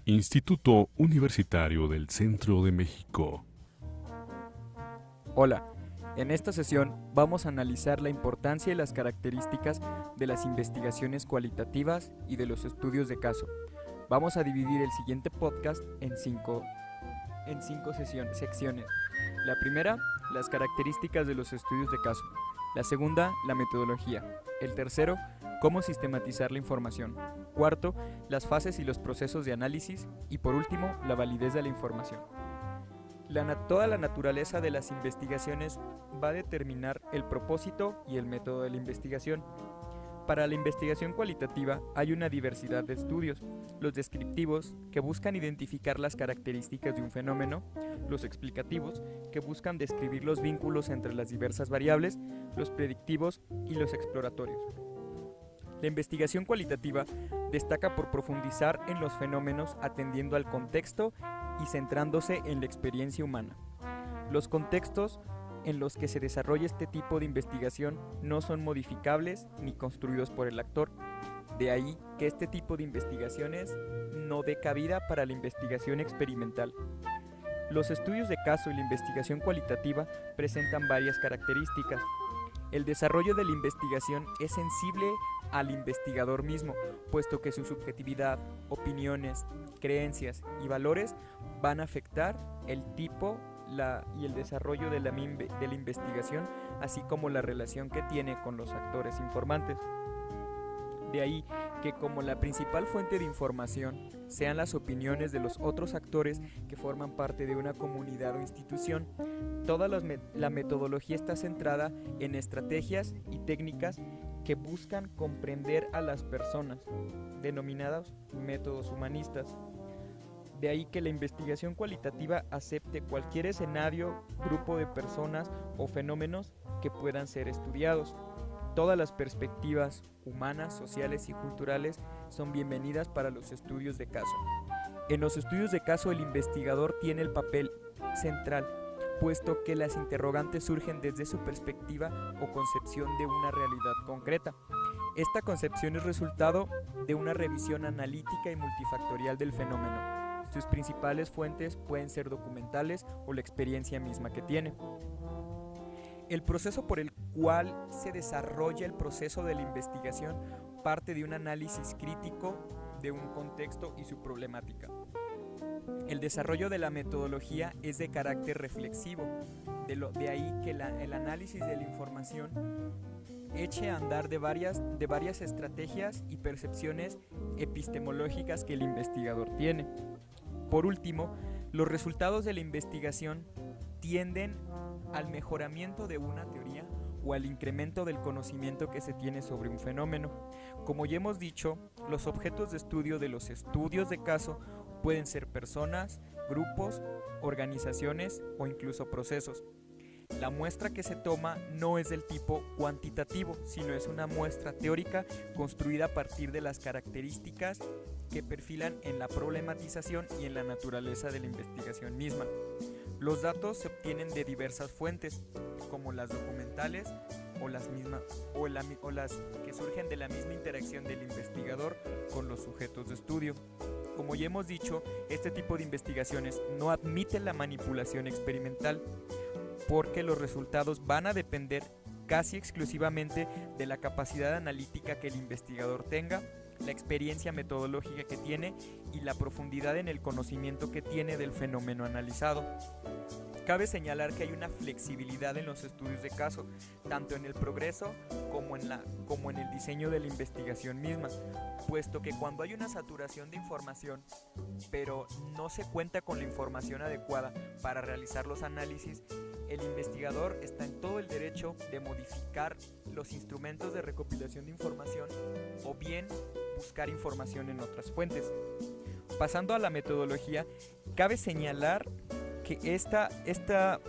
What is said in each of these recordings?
Instituto Universitario del Centro de México. Hola, en esta sesión vamos a analizar la importancia y las características de las investigaciones cualitativas y de los estudios de caso. Vamos a dividir el siguiente podcast en cinco secciones. La primera, las características de los estudios de caso. La segunda, la metodología. El tercero, cómo sistematizar la información. Cuarto, las fases y los procesos de análisis. Y por último, la validez de la información. Toda la naturaleza de las investigaciones va a determinar el propósito y el método de la investigación. Para la investigación cualitativa hay una diversidad de estudios: los descriptivos, que buscan identificar las características de un fenómeno; los explicativos, que buscan describir los vínculos entre las diversas variables; los predictivos y los exploratorios. La investigación cualitativa destaca por profundizar en los fenómenos atendiendo al contexto y centrándose en la experiencia humana. Los contextos en los que se desarrolla este tipo de investigación no son modificables ni construidos por el actor. De ahí que este tipo de investigaciones no dé cabida para la investigación experimental. Los estudios de caso y la investigación cualitativa presentan varias características. El desarrollo de la investigación es sensible al investigador mismo, puesto que su subjetividad, opiniones, creencias y valores van a afectar el tipo y el desarrollo de la investigación, así como la relación que tiene con los actores informantes. De ahí que como la principal fuente de información sean las opiniones de los otros actores que forman parte de una comunidad o institución, toda la metodología está centrada en estrategias y técnicas que buscan comprender a las personas, denominados métodos humanistas. De ahí que la investigación cualitativa acepte cualquier escenario, grupo de personas o fenómenos que puedan ser estudiados. Todas las perspectivas humanas, sociales y culturales son bienvenidas para los estudios de caso. En los estudios de caso el investigador tiene el papel central, puesto que las interrogantes surgen desde su perspectiva o concepción de una realidad concreta. Esta concepción es resultado de una revisión analítica y multifactorial del fenómeno. Sus principales fuentes pueden ser documentales o la experiencia misma que tiene. El proceso por el cual se desarrolla el proceso de la investigación parte de un análisis crítico de un contexto y su problemática. El desarrollo de la metodología es de carácter reflexivo, de ahí que el análisis de la información eche a andar de varias estrategias y percepciones epistemológicas que el investigador tiene. Por último, los resultados de la investigación tienden al mejoramiento de una teoría o al incremento del conocimiento que se tiene sobre un fenómeno. Como ya hemos dicho, los objetos de estudio de los estudios de caso pueden ser personas, grupos, organizaciones o incluso procesos. La muestra que se toma no es del tipo cuantitativo, sino es una muestra teórica construida a partir de las características que perfilan en la problematización y en la naturaleza de la investigación misma. Los datos se obtienen de diversas fuentes, como las documentales o las que surgen de la misma interacción del investigador con los sujetos de estudio. Como ya hemos dicho, este tipo de investigaciones no admiten la manipulación experimental, porque los resultados van a depender casi exclusivamente de la capacidad analítica que el investigador tenga, la experiencia metodológica que tiene y la profundidad en el conocimiento que tiene del fenómeno analizado. Cabe señalar que hay una flexibilidad en los estudios de caso, tanto en el progreso como en el diseño de la investigación misma, puesto que cuando hay una saturación de información, pero no se cuenta con la información adecuada para realizar los análisis, el investigador está en todo el derecho de modificar los instrumentos de recopilación de información o bien buscar información en otras fuentes. Pasando a la metodología, cabe señalar que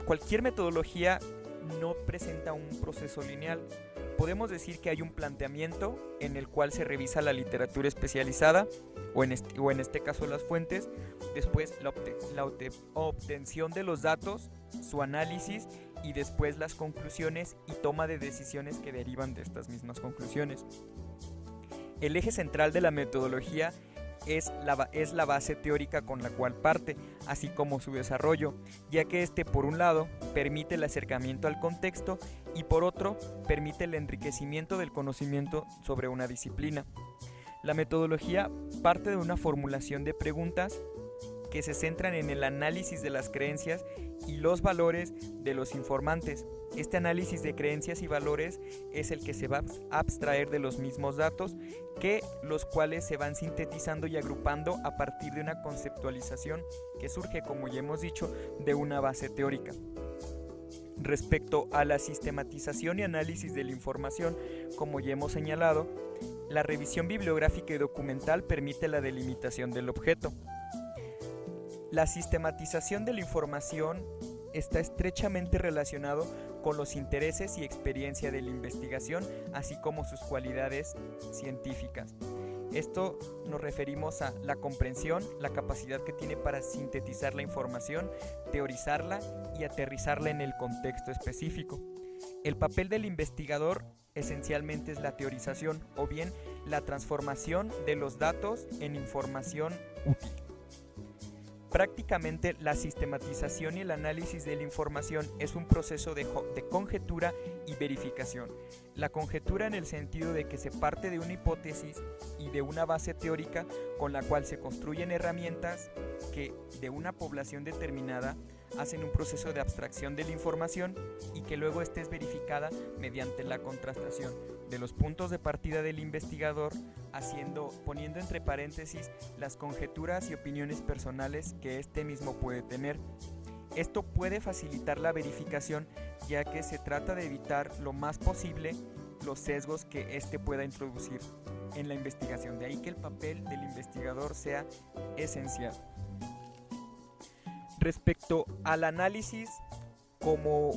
cualquier metodología no presenta un proceso lineal. Podemos decir que hay un planteamiento en el cual se revisa la literatura especializada o en este caso las fuentes, después la obtención de los datos, su análisis y después las conclusiones y toma de decisiones que derivan de estas mismas conclusiones. El eje central de la metodología es la base teórica con la cual parte, así como su desarrollo, ya que por un lado, permite el acercamiento al contexto y por otro, permite el enriquecimiento del conocimiento sobre una disciplina. La metodología parte de una formulación de preguntas que se centran en el análisis de las creencias y los valores de los informantes. Este análisis de creencias y valores es el que se va a abstraer de los mismos datos, los cuales se van sintetizando y agrupando a partir de una conceptualización que surge, como ya hemos dicho, de una base teórica. Respecto a la sistematización y análisis de la información, como ya hemos señalado, la revisión bibliográfica y documental permite la delimitación del objeto. La sistematización de la información está estrechamente relacionado con los intereses y experiencia de la investigación, así como sus cualidades científicas. Esto nos referimos a la comprensión, la capacidad que tiene para sintetizar la información, teorizarla y aterrizarla en el contexto específico. El papel del investigador esencialmente es la teorización o bien la transformación de los datos en información útil. Prácticamente la sistematización y el análisis de la información es un proceso de conjetura y verificación. La conjetura en el sentido de que se parte de una hipótesis y de una base teórica con la cual se construyen herramientas que de una población determinada hacen un proceso de abstracción de la información y que luego esta es verificada mediante la contrastación de los puntos de partida del investigador, poniendo entre paréntesis las conjeturas y opiniones personales que este mismo puede tener. Esto puede facilitar la verificación, ya que se trata de evitar lo más posible los sesgos que éste pueda introducir en la investigación. De ahí que el papel del investigador sea esencial. Respecto al análisis como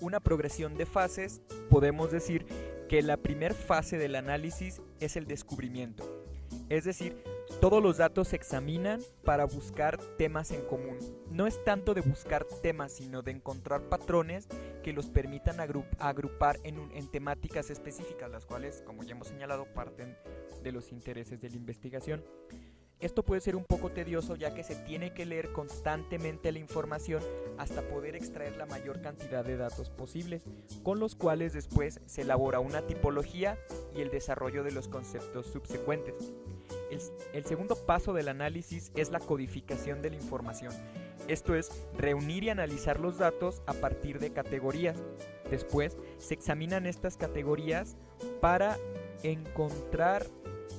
una progresión de fases, podemos decir que la primera fase del análisis es el descubrimiento. Es decir, todos los datos se examinan para buscar temas en común. No es tanto de buscar temas, sino de encontrar patrones que los permitan agrupar en temáticas específicas, las cuales, como ya hemos señalado, parten de los intereses de la investigación. Esto puede ser un poco tedioso, ya que se tiene que leer constantemente la información hasta poder extraer la mayor cantidad de datos posibles, con los cuales después se elabora una tipología y el desarrollo de los conceptos subsecuentes. El segundo paso del análisis es la codificación de la información. Esto es reunir y analizar los datos a partir de categorías. Después se examinan estas categorías para encontrar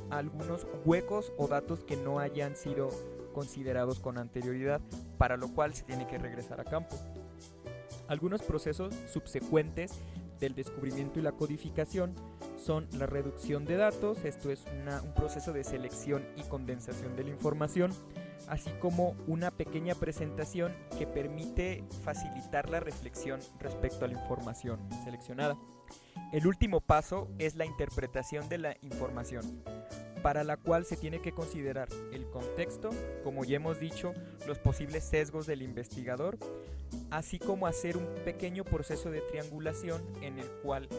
algunos huecos o datos que no hayan sido considerados con anterioridad, para lo cual se tiene que regresar a campo. Algunos procesos subsecuentes del descubrimiento y la codificación son la reducción de datos, esto es un proceso de selección y condensación de la información, así como una pequeña presentación que permite facilitar la reflexión respecto a la información seleccionada. El último paso es la interpretación de la información, para la cual se tiene que considerar el contexto, como ya hemos dicho, los posibles sesgos del investigador, así como hacer un pequeño proceso de triangulación en el cual,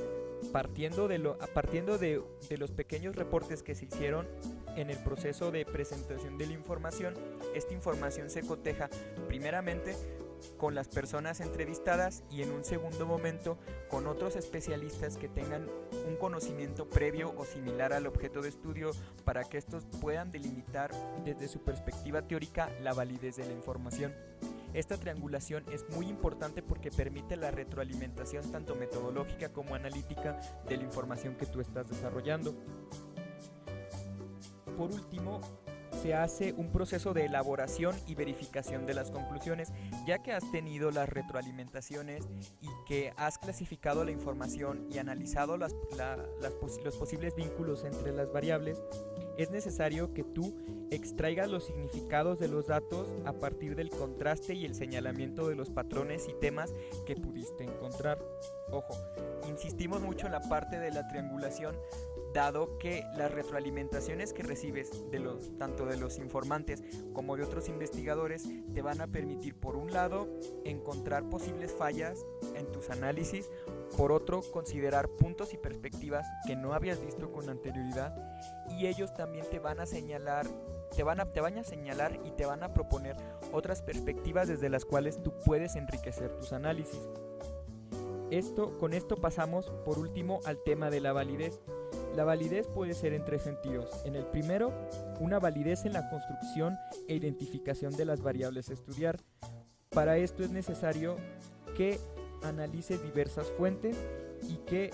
partiendo de los pequeños reportes que se hicieron en el proceso de presentación de la información, esta información se coteja primeramente con las personas entrevistadas y en un segundo momento con otros especialistas que tengan un conocimiento previo o similar al objeto de estudio, para que estos puedan delimitar desde su perspectiva teórica la validez de la información. Esta triangulación es muy importante porque permite la retroalimentación tanto metodológica como analítica de la información que tú estás desarrollando. Por último, se hace un proceso de elaboración y verificación de las conclusiones, ya que has tenido las retroalimentaciones y que has clasificado la información y analizado los posibles vínculos entre las variables. Es necesario que tú extraigas los significados de los datos a partir del contraste y el señalamiento de los patrones y temas que pudiste encontrar. Ojo, insistimos mucho en la parte de la triangulación, dado que las retroalimentaciones que recibes tanto de los informantes como de otros investigadores te van a permitir, por un lado, encontrar posibles fallas en tus análisis, por otro, considerar puntos y perspectivas que no habías visto con anterioridad, y ellos también te van a señalar y te van a proponer otras perspectivas desde las cuales tú puedes enriquecer tus análisis. Con esto pasamos por último al tema de la validez. La validez puede ser en tres sentidos. En el primero, una validez en la construcción e identificación de las variables a estudiar. Para esto es necesario que analices diversas fuentes y que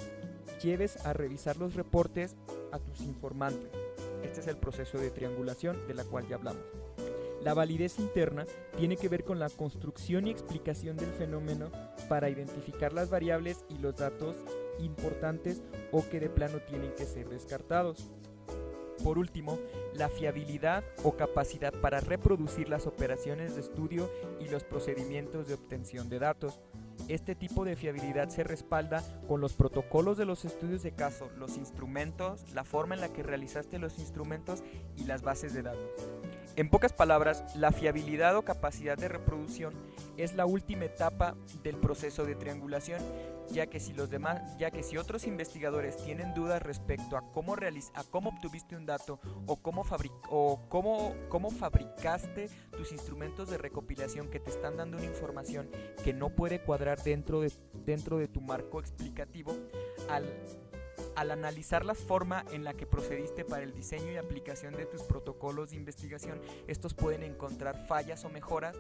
lleves a revisar los reportes a tus informantes. Este es el proceso de triangulación de la cual ya hablamos. La validez interna tiene que ver con la construcción y explicación del fenómeno para identificar las variables y los datos importantes o que de plano tienen que ser descartados. Por último, la fiabilidad o capacidad para reproducir las operaciones de estudio y los procedimientos de obtención de datos. Este tipo de fiabilidad se respalda con los protocolos de los estudios de caso, los instrumentos, la forma en la que realizaste los instrumentos y las bases de datos. En pocas palabras, la fiabilidad o capacidad de reproducción es la última etapa del proceso de triangulación, ya que si otros investigadores tienen dudas respecto a cómo obtuviste un dato o cómo fabricaste tus instrumentos de recopilación que te están dando una información que no puede cuadrar dentro de tu marco explicativo, al analizar la forma en la que procediste para el diseño y aplicación de tus protocolos de investigación, estos pueden encontrar fallas o mejoras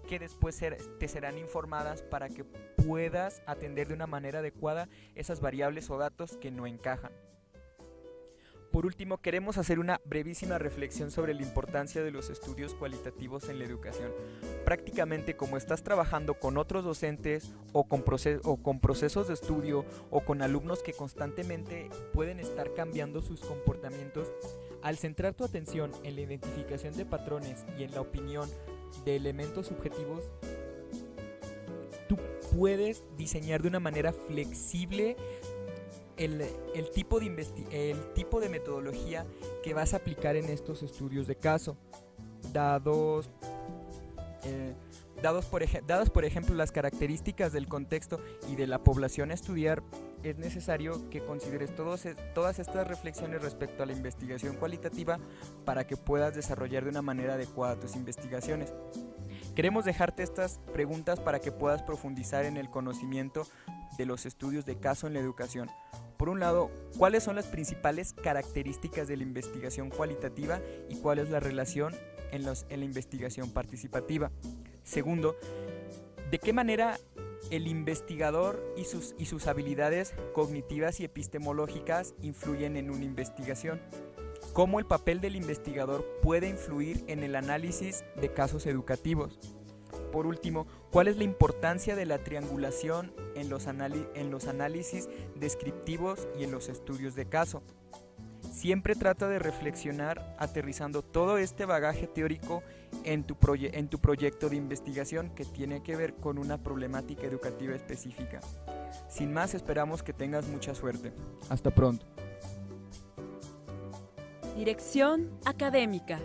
que después te serán informadas para que puedas atender de una manera adecuada esas variables o datos que no encajan. Por último, queremos hacer una brevísima reflexión sobre la importancia de los estudios cualitativos en la educación. Prácticamente, como estás trabajando con otros docentes o con procesos de estudio o con alumnos que constantemente pueden estar cambiando sus comportamientos, al centrar tu atención en la identificación de patrones y en la opinión de elementos subjetivos, tú puedes diseñar de una manera flexible el tipo de metodología que vas a aplicar en estos estudios de caso, dadas por ejemplo las características del contexto y de la población a estudiar. Es necesario que consideres todas estas reflexiones respecto a la investigación cualitativa para que puedas desarrollar de una manera adecuada tus investigaciones. Queremos dejarte estas preguntas para que puedas profundizar en el conocimiento de los estudios de caso en la educación. Por un lado, ¿cuáles son las principales características de la investigación cualitativa y cuál es la relación en la investigación participativa? Segundo, ¿de qué manera el investigador y sus habilidades cognitivas y epistemológicas influyen en una investigación? ¿Cómo el papel del investigador puede influir en el análisis de casos educativos? Por último, ¿cuál es la importancia de la triangulación en los análisis descriptivos y en los estudios de caso? Siempre trata de reflexionar aterrizando todo este bagaje teórico en tu proyecto de investigación que tiene que ver con una problemática educativa específica. Sin más, esperamos que tengas mucha suerte. Hasta pronto. Dirección académica.